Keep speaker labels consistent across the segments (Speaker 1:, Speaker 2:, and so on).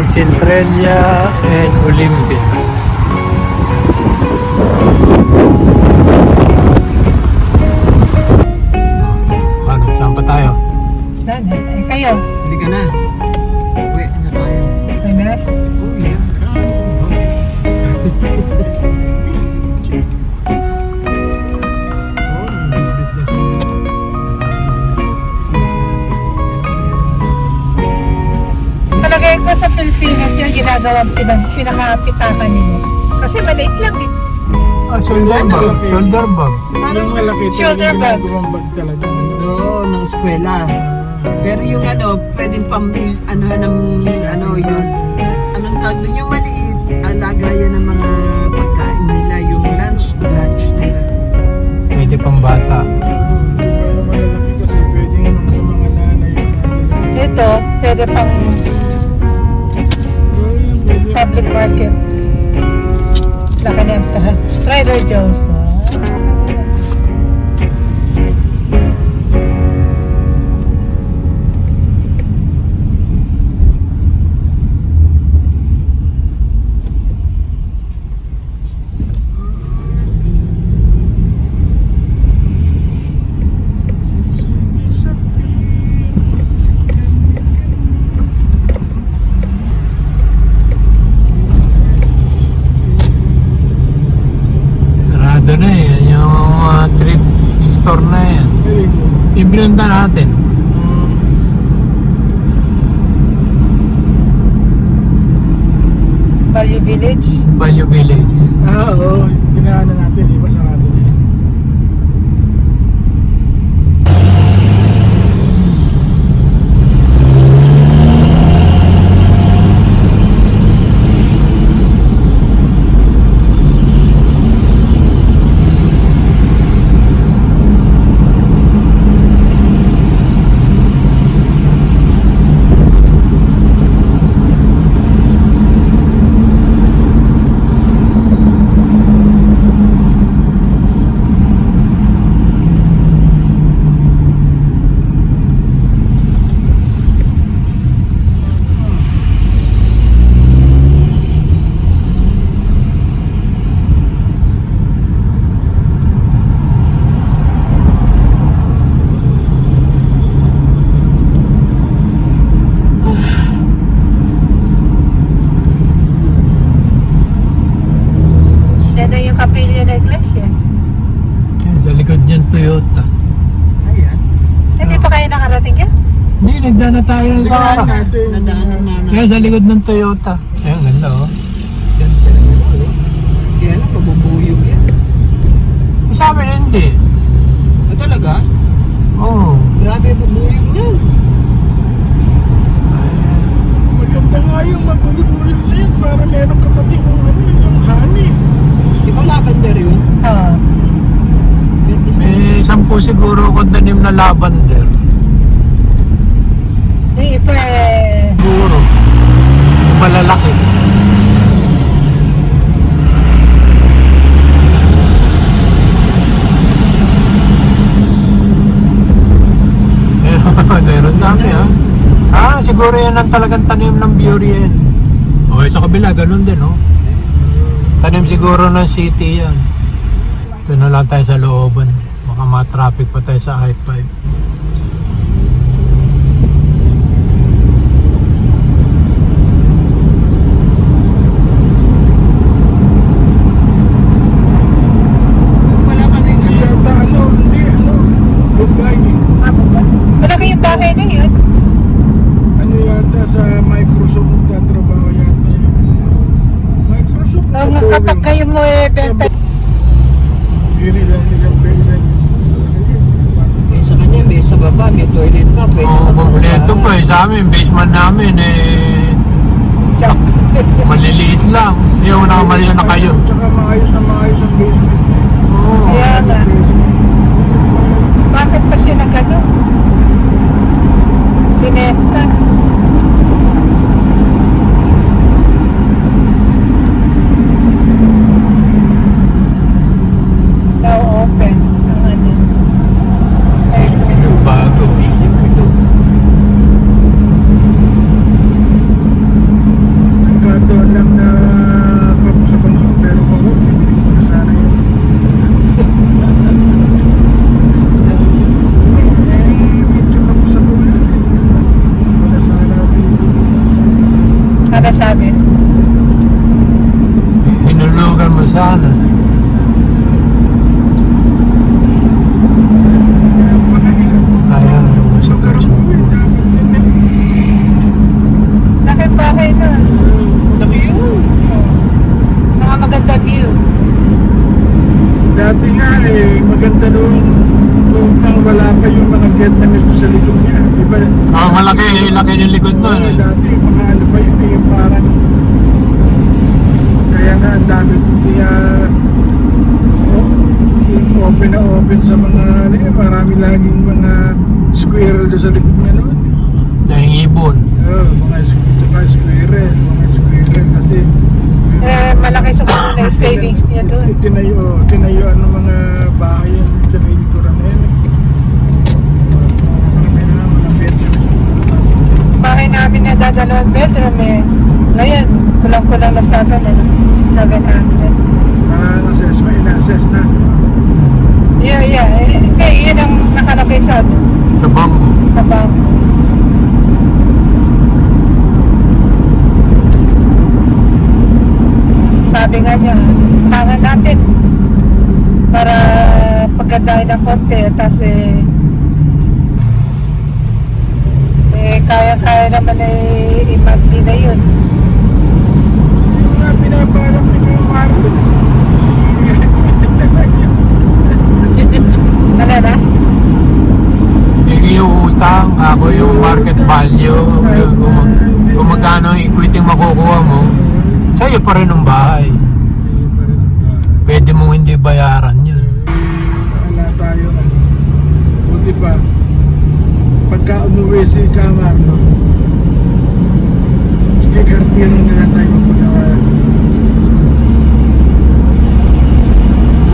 Speaker 1: Centralia and Olympia. Paano? Saan pa tayo?
Speaker 2: Saan? Eh, kayo?
Speaker 3: Hindi ka na. Uwi na tayo.
Speaker 2: Ay na?
Speaker 3: Uwi na.
Speaker 2: Palagay ko sa Pilipinas yung ginagawang pinakapitakan ninyo. Kasi maliit lang eh.
Speaker 1: Shoulder bag. Shoulder bag.
Speaker 3: Parang malaki
Speaker 2: Shoulder bag.
Speaker 3: bag talaga. Oo, ng eskwela. Pero yung pwedeng yung anong tawag doon, yung maliit, lagayan ng mga pagkain nila, yung lunch nila.
Speaker 1: Pwede pang bata.
Speaker 3: Malalaki kasi pwede yung mga nanay.
Speaker 2: Ito, pwede pang public market. Laka na Trader Joe's.
Speaker 1: Sarado na eh. Yung thrift store na yan. Yung binunta natin.
Speaker 2: Value Village.
Speaker 1: Value Village.
Speaker 3: Oo. Ginaano natin, iba sarado na.
Speaker 2: Yan na yung kapilya na iglesia.
Speaker 1: Yan, sa likod niyan Toyota.
Speaker 3: Ayan.
Speaker 2: Hindi pa kayo nakarating yan?
Speaker 1: Hindi, nagdaan na tayo sa
Speaker 3: Nadaanan
Speaker 1: araw.
Speaker 3: natin. Nadaanan namin.
Speaker 1: Yan, sa likod ng Toyota. Ayan, ganda oh.
Speaker 3: Yan talaga. Kaya lang, pabubuyog yan.
Speaker 1: Sa amin hindi.
Speaker 3: Talaga?
Speaker 1: Oo.
Speaker 3: Grabe, bubuyog niyan. Maganda nga yung mabubuyog na yan. Para meron kapatid kong yung honey. Di ba lavender yun?
Speaker 2: Oo.
Speaker 1: May 10 siguro ako tanim na lavender.
Speaker 2: Yung iba eh.
Speaker 1: Siguro. Malalaki. Meron dami ha. Siguro yan ang talagang tanim ng Burien. O, sa kabila, ganun din oh. Tanim siguro ng city yan. Ito na lang tayo sa looban. Baka ma-traffic pa tayo sa I-5.
Speaker 3: Wala kami yata, Dubai.
Speaker 2: Malaki yung bahay na yun.
Speaker 3: Ano yata sa Microsoft nagtatrabaho yata yun. Microsoft
Speaker 2: Oo nga, kapag kayo mo eh, benta.
Speaker 3: Biri lang nilang bailan. Sa kanya may sa baba, may toilet pa.
Speaker 1: Oo, kompleto pa eh. Sa amin, basement namin eh. Maliliit lang. Yung nakamali na kayo.
Speaker 3: Tsaka maayos ang basement.
Speaker 1: Oo.
Speaker 2: Kaya nga. Bakit pa siya nag-ano? Binenta. Now open. Ang ano.
Speaker 1: Bago.
Speaker 3: mga Vietnamese doon sa likod niya. Diba?
Speaker 1: Malaki yung likod nun eh.
Speaker 3: Dati, mga ano ba yun eh, parang kaya nga ang dami kaya open na open sa mga ano yun, marami laging mga squirrel doon sa likod niya noon.
Speaker 1: Dahil ibon.
Speaker 3: Mga squirrel kasi
Speaker 2: Malaki siguro na yung savings niya doon.
Speaker 3: Tinayo ng mga bahay yan sa may likuran na yan. Marami na mga bedroom.
Speaker 2: Bahay namin na dadalawang bedroom eh. Ngayon, kulang-kulang na 700.
Speaker 3: Na-assess, may na-assess na.
Speaker 2: Yeah. Hindi, yun ang nakalagay sa ano.
Speaker 1: Sa bamboo.
Speaker 2: Kabang. Sabi nga niya, tangan natin para paggandahin ng konti. Tapos kaya naman i-monthly na yun.
Speaker 3: Yung nga pinaparang ni Kuya Marlon.
Speaker 2: Wala na?
Speaker 1: Yung utang, ako yung market value. Kung magkano yung equity makukuha mo, sa'yo pa rin ang bahay. Pwede mong hindi bayaran yun.
Speaker 3: Wala tayo. Buti pa. Pagka umuwi si Kuya Marlon, sige, kartiro na lang tayo magpagawa.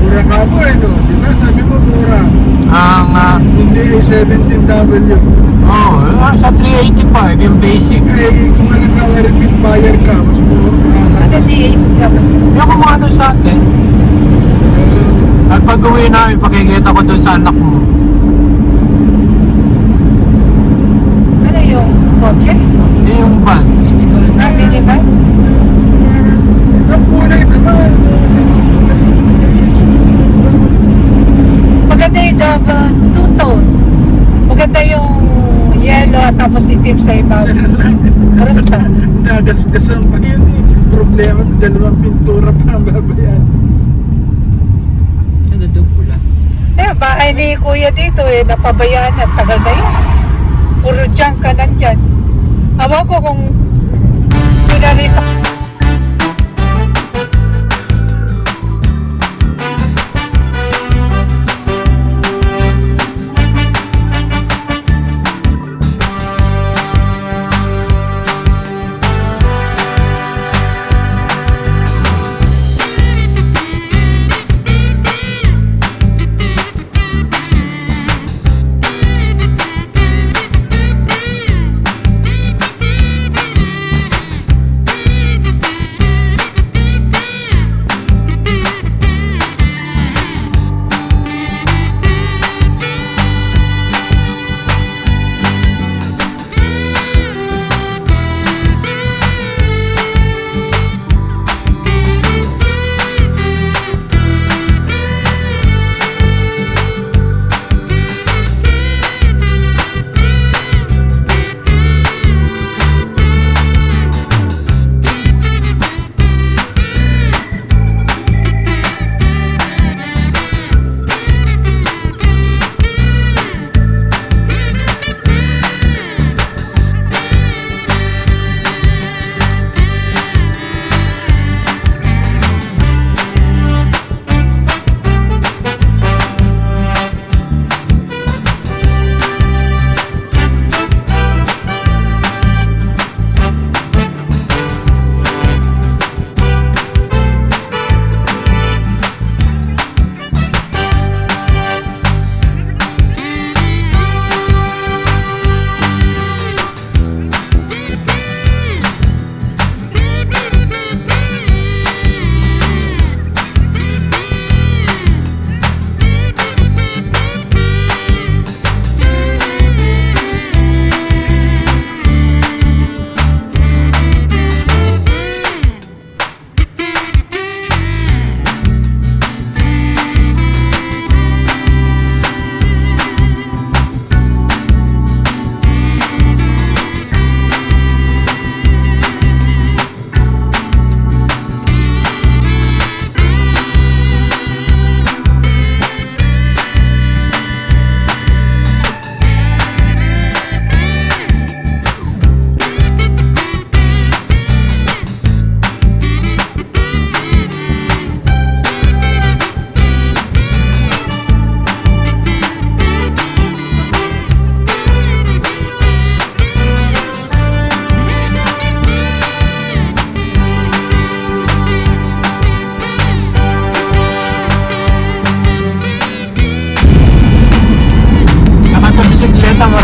Speaker 3: Mura ka po eh, no? Di ba? Sabi mo mura. Hindi 17W.
Speaker 1: Sa 385 yung basic.
Speaker 3: Eh, kung ano ka, repeat buyer ka, mas mura.
Speaker 2: Ano di
Speaker 1: Yung kumano sa atin, at pag uwi namin, pakikita ko doon sa anak mo.
Speaker 2: Ano yung kotse?
Speaker 1: Yung van.
Speaker 2: Minivan?
Speaker 3: Ang kulay naman.
Speaker 2: Maganda yung double two-tone. Maganda yung yellow tapos itim sa ibabaw. Basta.
Speaker 3: Nagasgasan pa yun eh. Problema, dalawang pintura pa ang babayan. Ano daw pula?
Speaker 2: Bahay ni Kuya dito napabayaan na. Tagal na yun. Puro junk ka nandyan. Awa ko kung pinarito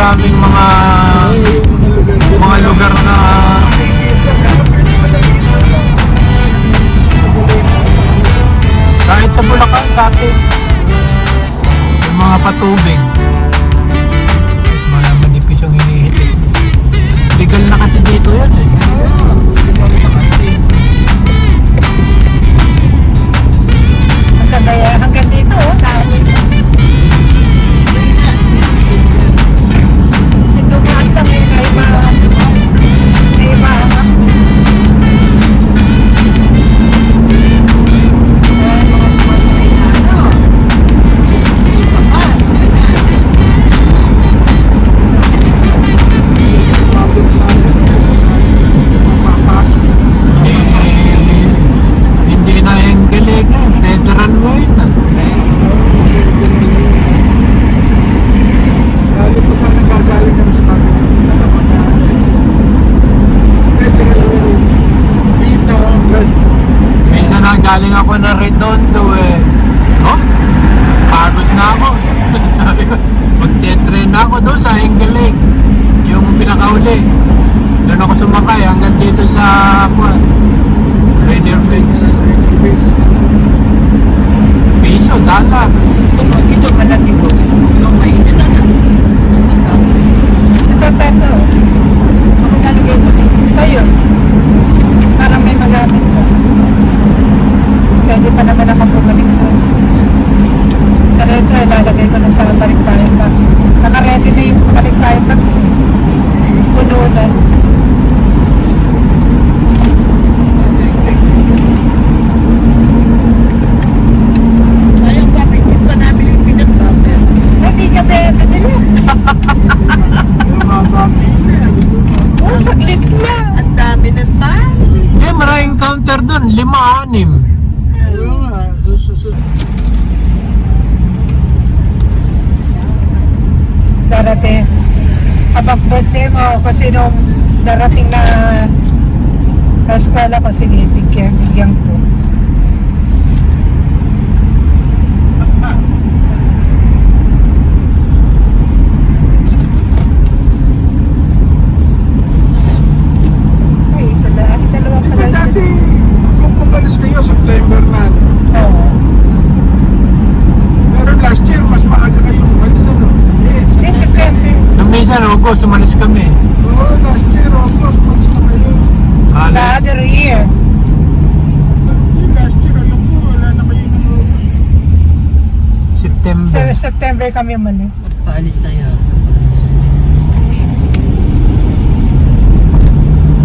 Speaker 1: maraming mga lugar na kahit sa Bulacan sa atin yung mga patubig mga manipis yung hinihitik. Legal na kasi dito yan eh.
Speaker 2: Hanggang dito, oh, dami. Ito nga lang eh, na iba.
Speaker 1: Hindi na yung galing eh. Federal way na.
Speaker 3: Lalo pa pa nagagaling kami sa kapit. Dito,
Speaker 1: Minsan na galing ako na Redondo eh. Oh, pagod na ako. Sabi ko, magte-train na ako doon sa Enggaling. Yung pinakauli. Doon ako sumakay hanggang dito sa Raider Base. Piso, dollar.
Speaker 2: Ito malaki ko. Yung mainit na na. Ito peso. Ako lalagay ko. Sa'yo. Para may magamit ko. Pwede pa naman ako bumalik ko. Pero ito, ilalagay ko na sa balikbayan box. Naka-ready na yung balikbayan box. Pununan. Hindi ka pwede nila. Oh, saglit na. Ang dami ng tayo.
Speaker 1: Eh, maraming counter doon. 5-6.
Speaker 2: Darating. Habang birthday mo, kasi nung darating na eskwela ko, sige, bigyan ko. Ay, isa lang. Dalawa pa lang.
Speaker 3: Dati, kung pumalis kayo, September na.
Speaker 2: Oo.
Speaker 3: Pero last year, mas maaga kayo umalis, ano?
Speaker 2: Hindi, September.
Speaker 1: Nung minsan, August, umalis kami.
Speaker 3: Oo, last year, August, mas na kayo.
Speaker 2: The
Speaker 1: Alas.
Speaker 2: other year.
Speaker 3: Hindi, last year, alam mo, wala na kayo ng August.
Speaker 1: September.
Speaker 2: September kami umalis.
Speaker 4: Paalis na yan.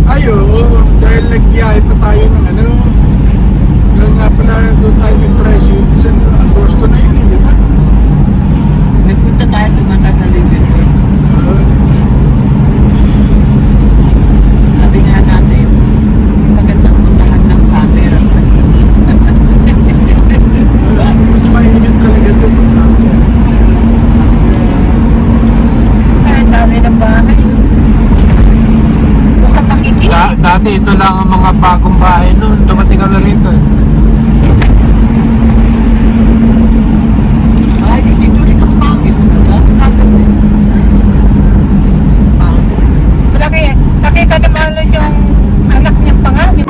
Speaker 3: Ay, oo, dahil nagbiyahe pa tayo ng ano. Yung nga pala, doon tayo nag-trace yung isang Agosto na yun, di ba?
Speaker 4: Nagpunta tayo tumanda sa Liverpool. Sabi nga natin, magandang puntahan ng summer at mainit.
Speaker 3: Mas mainit talaga doon pag sa akin.
Speaker 2: Ay, ang dami ng bahay. Mukhang makikinig.
Speaker 1: Dati ito lang ang mga bagong bahay noon. Dumating kami rito.
Speaker 4: Ay, hindi ko rin ang pangit.
Speaker 2: Malaki, nakita naman lang yung anak niyang panganib.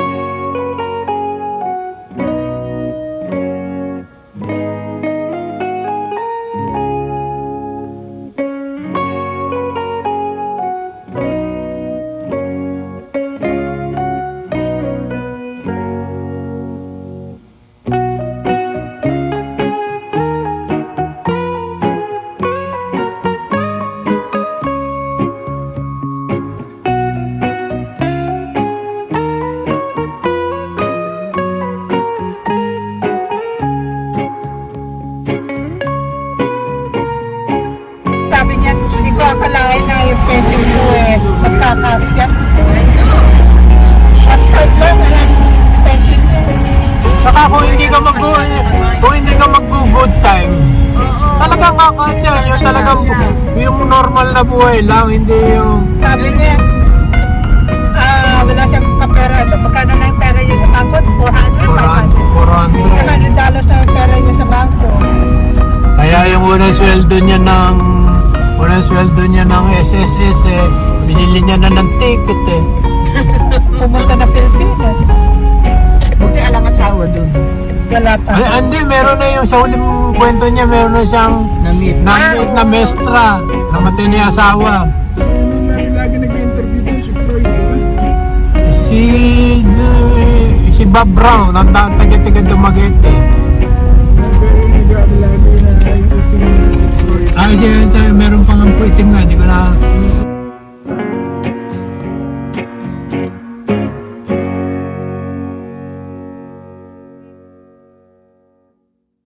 Speaker 2: Sabi niya, hindi ko akalain na yung pension ko nagkakasya. At sad lang, pension ko.
Speaker 1: Saka kung hindi ka mag-good time, talagang kakasya. Yung talagang yung normal na buhay lang, hindi yung
Speaker 2: Sabi niya, wala siyang kapera. Magkano na yung pera niya sa bangko? 400, 500. $400 na yung pera niya sa bangko.
Speaker 1: Kaya yung unang sweldo niya ng Unang sweldo niya ng SSS eh. Binili niya na ng ticket eh.
Speaker 2: Pumunta na Pilipinas.
Speaker 4: Buti alang asawa dun.
Speaker 2: Wala pa.
Speaker 1: Ay, hindi, meron na yung sa huling kwento niya, meron na siyang
Speaker 4: Na-meet.
Speaker 1: na mestra. Namatay niya asawa.
Speaker 3: Lagi nag-interview doon si Floyd, di ba?
Speaker 1: Si Bob Brown, ang taga-taga Dumaguete.
Speaker 3: Pero nag-aalala na yung itim na Floyd.
Speaker 1: Ay, siya, meron pang ang itim nga, di ko na